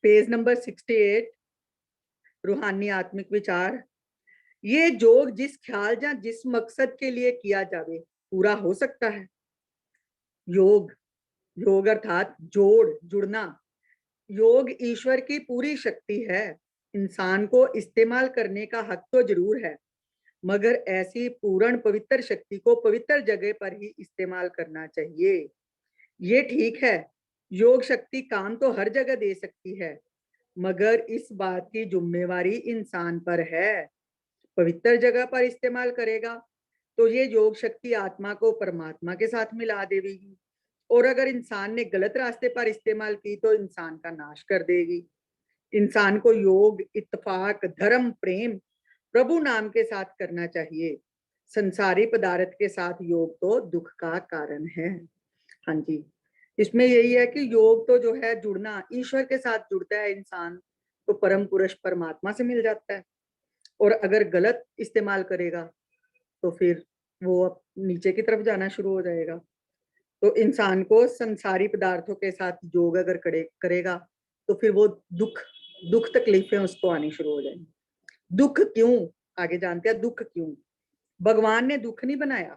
Page number 68, रूहानी आत्मिक विचार। ये जोग जिस ख्याल या जिस मकसद के लिए किया जावे पूरा हो सकता है। योग, योग अर्थात जुड़ना। योग ईश्वर की पूरी शक्ति है। इंसान को इस्तेमाल करने का हक तो जरूर है, मगर ऐसी पूर्ण पवित्र शक्ति को पवित्र जगह पर ही इस्तेमाल करना चाहिए। ये ठीक है, योग शक्ति काम तो हर जगह दे सकती है, मगर इस बात की जिम्मेवारी इंसान पर है। पवित्र जगह पर इस्तेमाल करेगा तो ये योग शक्ति आत्मा को परमात्मा के साथ मिला देगी, और अगर इंसान ने गलत रास्ते पर इस्तेमाल की तो इंसान का नाश कर देगी। इंसान को योग इत्तेफाक, धर्म, प्रेम, प्रभु नाम के साथ करना चाहिए। संसारी पदार्थ के साथ योग तो दुख का कारण है। हाँ जी, इसमें यही है कि योग तो जो है जुड़ना, ईश्वर के साथ जुड़ता है इंसान तो परम पुरुष परमात्मा से मिल जाता है, और अगर गलत इस्तेमाल करेगा तो फिर वो अब नीचे की तरफ जाना शुरू हो जाएगा। तो इंसान को संसारी पदार्थों के साथ योग अगर करेगा तो फिर वो दुख दुख तकलीफें उसको आनी शुरू हो जाएंगी। दुख क्यों, आगे जानते हैं दुख क्यों। भगवान ने दुख नहीं बनाया।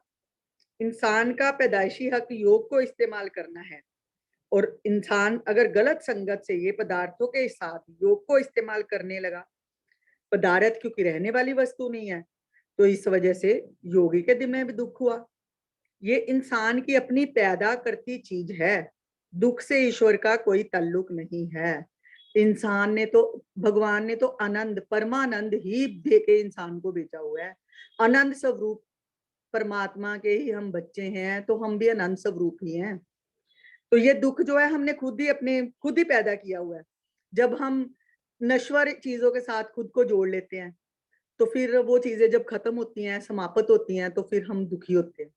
इंसान का पैदाइशी हक योग को इस्तेमाल करना है, और इंसान अगर गलत संगत से ये पदार्थों के साथ योग को इस्तेमाल करने लगा, पदार्थ क्योंकि रहने वाली वस्तु नहीं है, तो इस वजह से योगी के दिल में भी दुख हुआ। ये इंसान की अपनी पैदा करती चीज है। दुख से ईश्वर का कोई ताल्लुक नहीं है। इंसान ने तो, भगवान ने तो आनंद, परमानंद ही देके इंसान को भेजा हुआ है। आनंद स्वरूप परमात्मा के ही हम बच्चे हैं, तो हम भी आनंद स्वरूप ही हैं। तो ये दुख जो है हमने खुद ही पैदा किया हुआ है। जब हम नश्वर चीजों के साथ खुद को जोड़ लेते हैं तो फिर वो चीजें जब खत्म होती हैं, समाप्त होती हैं, तो फिर हम दुखी होते हैं।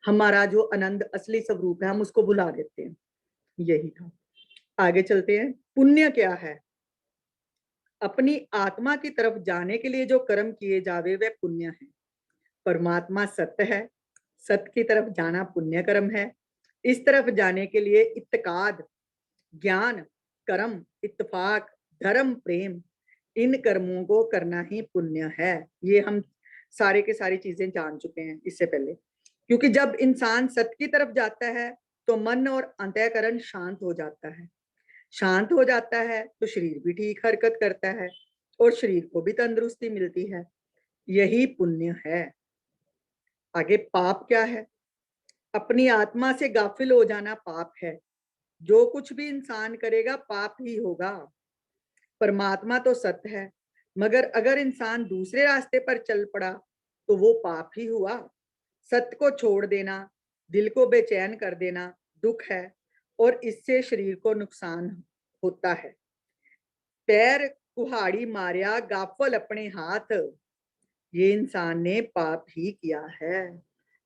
हमारा जो आनंद असली स्वरूप है हम उसको भुला देते हैं। यही था। आगे चलते हैं। पुण्य क्या है? अपनी आत्मा की तरफ जाने के लिए जो कर्म किए जावे वह पुण्य है। परमात्मा सत्य है, सत्य की तरफ जाना पुण्य कर्म है। इस तरफ जाने के लिए इत्तेकाद, ज्ञान, कर्म, इत्तेफाक, धर्म, प्रेम, इन कर्मों को करना ही पुण्य है। ये हम सारे के सारी चीजें जान चुके हैं इससे पहले। क्योंकि जब इंसान सत्य की तरफ जाता है तो मन और अंतःकरण शांत हो जाता है। शांत हो जाता है तो शरीर भी ठीक हरकत करता है, और शरीर को भी तंदुरुस्ती मिलती है। यही पुण्य है। आगे पाप क्या है? अपनी आत्मा से गाफिल हो जाना पाप है। जो कुछ भी इंसान करेगा पाप ही होगा। परमात्मा तो सत्य है, मगर अगर इंसान दूसरे रास्ते पर चल पड़ा तो वो पाप ही हुआ। सत्य को छोड़ देना, दिल को बेचैन कर देना दुख है, और इससे शरीर को नुकसान होता है। पैर कुहाड़ी मारिया गाफल अपने हाथ, ये इंसान ने पाप ही किया है।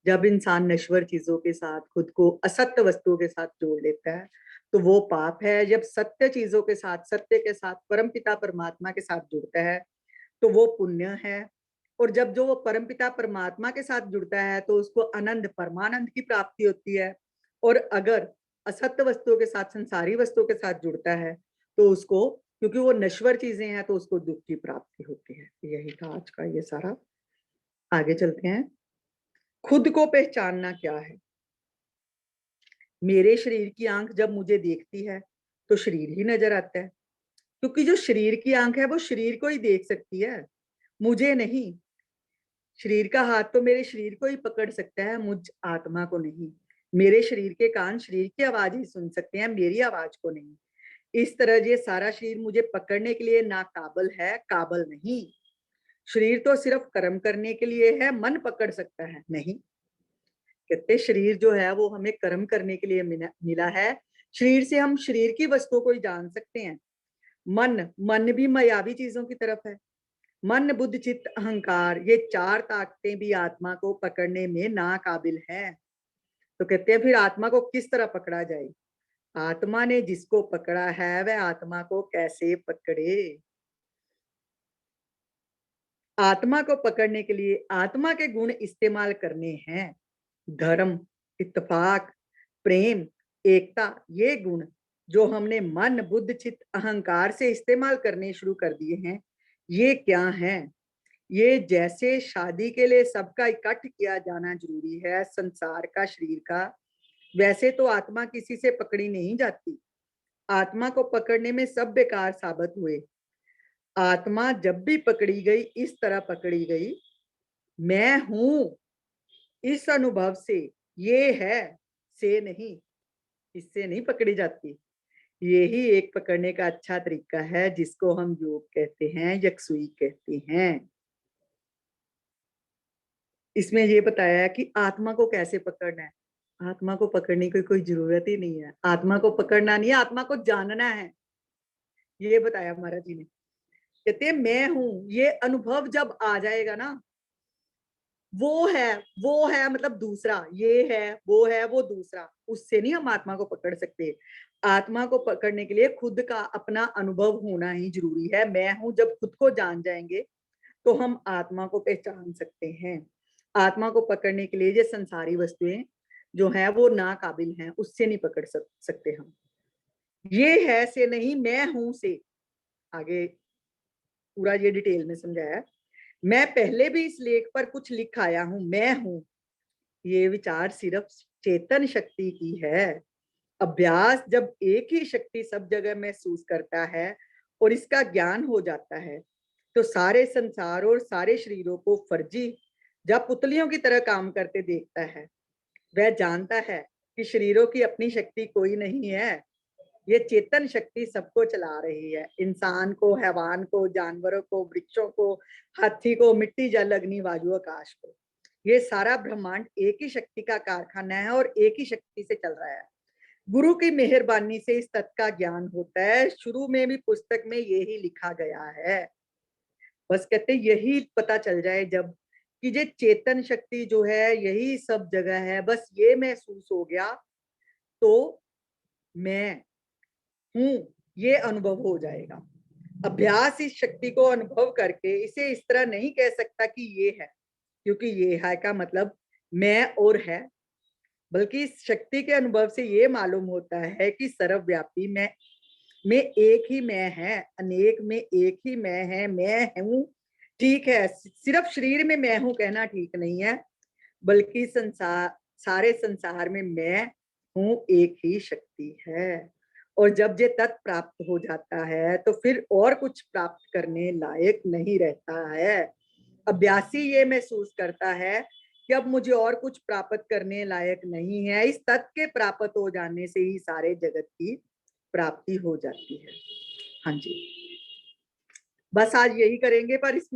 जब इंसान नश्वर चीजों के साथ खुद को असत्य वस्तुओं के साथ जोड़ लेता है तो वो पाप है। जब सत्य चीजों के साथ, सत्य के साथ, परमपिता परमात्मा के साथ जुड़ता है तो वो पुण्य है। और जब जो वो परमपिता परमात्मा के साथ जुड़ता है तो उसको आनंद, परमानंद की प्राप्ति होती है। और अगर असत्य वस्तुओं के साथ, संसारी वस्तुओं के साथ जुड़ता है तो उसको, क्योंकि वो नश्वर चीजें हैं, तो उसको दुख की प्राप्ति होती है। यही था आज का ये सारा। आगे चलते हैं। खुद को पहचानना क्या है? मेरे शरीर की आंख जब मुझे देखती है तो शरीर ही नजर आता है, क्योंकि जो शरीर की आंख है वो शरीर को ही देख सकती है, मुझे नहीं। शरीर का हाथ तो मेरे शरीर को ही पकड़ सकता है, मुझ आत्मा को नहीं। मेरे शरीर के कान शरीर की आवाज ही सुन सकते हैं, मेरी आवाज को नहीं। इस तरह ये सारा शरीर मुझे पकड़ने के लिए ना काबल है, काबल नहीं। शरीर तो सिर्फ कर्म करने के लिए है, मन पकड़ सकता है नहीं। कहते शरीर जो है वो हमें कर्म करने के लिए मिला है। शरीर से हम शरीर की वस्तुओं को ही जान सकते हैं। मन भी मायावी चीजों की तरफ है। मन, बुद्धि, चित्त, अहंकार, ये चार ताकतें भी आत्मा को पकड़ने में नाकाबिल हैं। तो कहते हैं फिर आत्मा को किस तरह पकड़ा जाए? आत्मा ने जिसको पकड़ा है वह आत्मा को कैसे पकड़े? आत्मा को पकड़ने के लिए आत्मा के गुण इस्तेमाल करने हैं। धर्म, इत्तेफाक, प्रेम, एकता, ये गुण। जो हमने मन बुद्ध चित्त अहंकार से इस्तेमाल करने शुरू कर दिए हैं, ये क्या हैं? ये जैसे शादी के लिए सबका इकट्ठ किया जाना जरूरी है, संसार का, शरीर का, वैसे तो आत्मा किसी से पकड़ी नहीं जाती। आत्मा को पकड़ने में सब बेकार साबित हुए। आत्मा जब भी पकड़ी गई, इस तरह पकड़ी गई, मैं हूं, इस अनुभव से, ये है से नहीं, इससे नहीं पकड़ी जाती। यही एक पकड़ने का अच्छा तरीका है, जिसको हम योग कहते हैं, यक्सुई कहते हैं। इसमें ये बताया है कि आत्मा को कैसे पकड़ना है। आत्मा को पकड़ने की कोई जरूरत ही नहीं है। आत्मा को पकड़ना नहीं है, आत्मा को जानना है। ये बताया महाराज जी ने। कहते हैं मैं हूं, ये अनुभव जब आ जाएगा ना, वो है मतलब दूसरा, ये है, वो दूसरा, उससे नहीं हम आत्मा को पकड़ सकते। आत्मा को पकड़ने के लिए खुद का अपना अनुभव होना ही जरूरी है। मैं हूं जब खुद को जान जाएंगे, तो हम आत्मा को पहचान सकते हैं। आत्मा को पकड़ने के लिए ये संसारी वस्तुएं जो है वो नाकाबिल हैं, उससे नहीं पकड़ सकते हम। ये है से नहीं, मैं हूं से। आगे पूरा ये डिटेल में समझाया। मैं पहले भी इस लेख पर कुछ लिख आया हूं, मैं हूं। ये विचार सिर्फ चेतन शक्ति की है। अभ्यास जब एक ही शक्ति सब जगह महसूस करता है और इसका ज्ञान हो जाता है, तो सारे संसार और सारे शरीरों को फर्जी जब पुतलियों की तरह काम करते देखता है। वह जानता है कि शरीरों की अपनी शक्ति कोई नहीं है। ये चेतन शक्ति सबको चला रही है, इंसान को, हैवान को, जानवरों को, वृक्षों को, हाथी को, मिट्टी, जल, अग्नि, वायु, आकाश को। ये सारा ब्रह्मांड एक ही शक्ति का कारखाना है और एक ही शक्ति से चल रहा है। गुरु की मेहरबानी से इस तत्व का ज्ञान होता है। शुरू में भी पुस्तक में यही लिखा गया है। बस कहते यही पता चल जाए जब, कि ये चेतन शक्ति जो है यही सब जगह है, बस ये महसूस हो गया तो मैं हूं, ये अनुभव हो जाएगा। अभ्यास इस शक्ति को अनुभव करके इसे इस तरह नहीं कह सकता कि ये है, क्योंकि ये है का मतलब मैं और है, बल्कि इस शक्ति के अनुभव से ये मालूम होता है कि सर्वव्यापी में एक ही मैं है, अनेक में एक ही मैं हूं। ठीक है, सिर्फ शरीर में मैं हूं कहना ठीक नहीं है, बल्कि संसार, सारे संसार में मैं हूं एक ही शक्ति है। और जब ये तत्व प्राप्त हो जाता है तो फिर और कुछ प्राप्त करने लायक नहीं रहता है। अभ्यासी ये महसूस करता है कि अब मुझे और कुछ प्राप्त करने लायक नहीं है। इस तत्व के प्राप्त हो जाने से ही सारे जगत की प्राप्ति हो जाती है। हाँ जी, बस आज यही करेंगे, पर इसमें